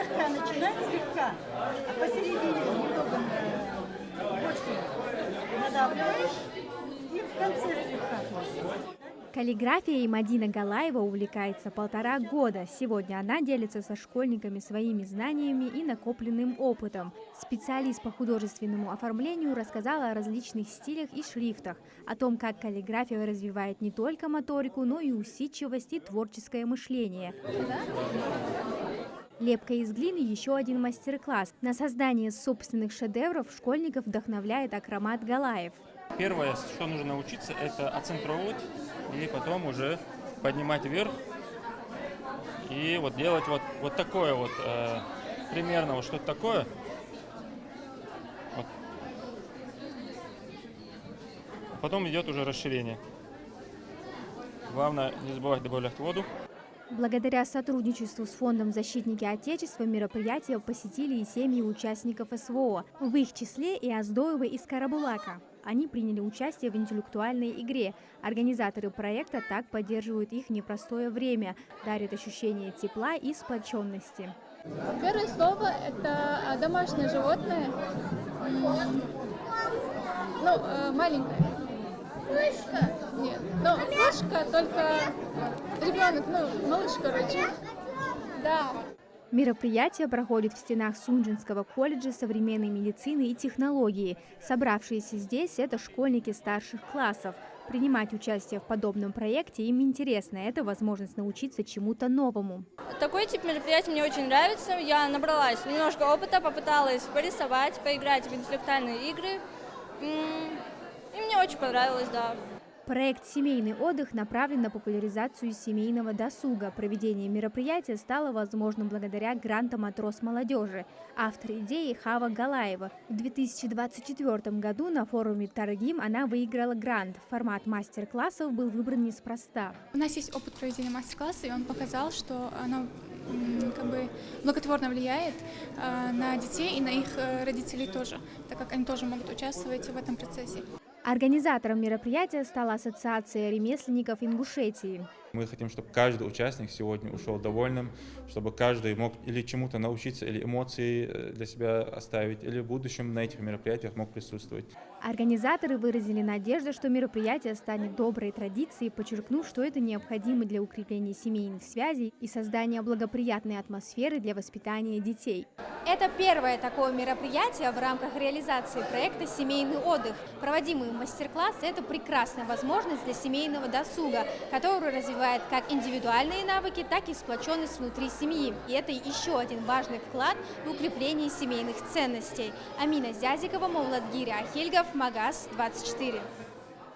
Слегка начинать слегка, а посередине немного больше надавливаешь и в конце слегка. Каллиграфией Мадина Галаева увлекается 1,5 года. Сегодня она делится со школьниками своими знаниями и накопленным опытом. Специалист по художественному оформлению рассказала о различных стилях и шрифтах, о том, как каллиграфия развивает не только моторику, но и усидчивость и творческое мышление. Лепка из глины – еще один мастер-класс. На создание собственных шедевров школьников вдохновляет Акрамат Галаев. Первое, что нужно научиться, это оцентровывать и потом уже поднимать вверх и вот делать вот такое вот, примерно вот что-то такое. Вот. Потом идет уже расширение. Главное не забывать добавлять воду. Благодаря сотрудничеству с Фондом «Защитники Отечества» мероприятия посетили и семьи участников СВО, в их числе и Оздоевы из Карабулака. Они приняли участие в интеллектуальной игре. Организаторы проекта так поддерживают их непростое время, дарят ощущение тепла и сплоченности. Первое слово – это домашнее животное, маленькое. Мышка? Нет, мышка, только ребенок, малыш, короче. Да. Мероприятие проходит в стенах Сунжинского колледжа современной медицины и технологии. Собравшиеся здесь – это школьники старших классов. Принимать участие в подобном проекте им интересно. Это возможность научиться чему-то новому. Такой тип мероприятий мне очень нравится. Я набралась немножко опыта, попыталась порисовать, поиграть в интеллектуальные игры. И мне очень понравилось, да. Проект «Семейный отдых» направлен на популяризацию семейного досуга. Проведение мероприятия стало возможным благодаря грантам от Росмолодежи. Автор идеи Хава Галаева. В 2024 году на форуме Таргим она выиграла грант. Формат мастер-классов был выбран неспроста. У нас есть опыт проведения мастер-класса, и он показал, что оно благотворно влияет на детей и на их родителей тоже, так как они тоже могут участвовать в этом процессе. Организатором мероприятия стала Ассоциация ремесленников Ингушетии. Мы хотим, чтобы каждый участник сегодня ушел довольным, чтобы каждый мог или чему-то научиться, или эмоции для себя оставить, или в будущем на этих мероприятиях мог присутствовать. Организаторы выразили надежду, что мероприятие станет доброй традицией, подчеркнув, что это необходимо для укрепления семейных связей и создания благоприятной атмосферы для воспитания детей. Это первое такое мероприятие в рамках реализации проекта «Семейный отдых». Проводимый мастер-класс – это прекрасная возможность для семейного досуга, который развивает как индивидуальные навыки, так и сплоченность внутри семьи. И это еще один важный вклад в укрепление семейных ценностей. Амина Зязикова, Мауладгири Ахильгов, Магаз 24.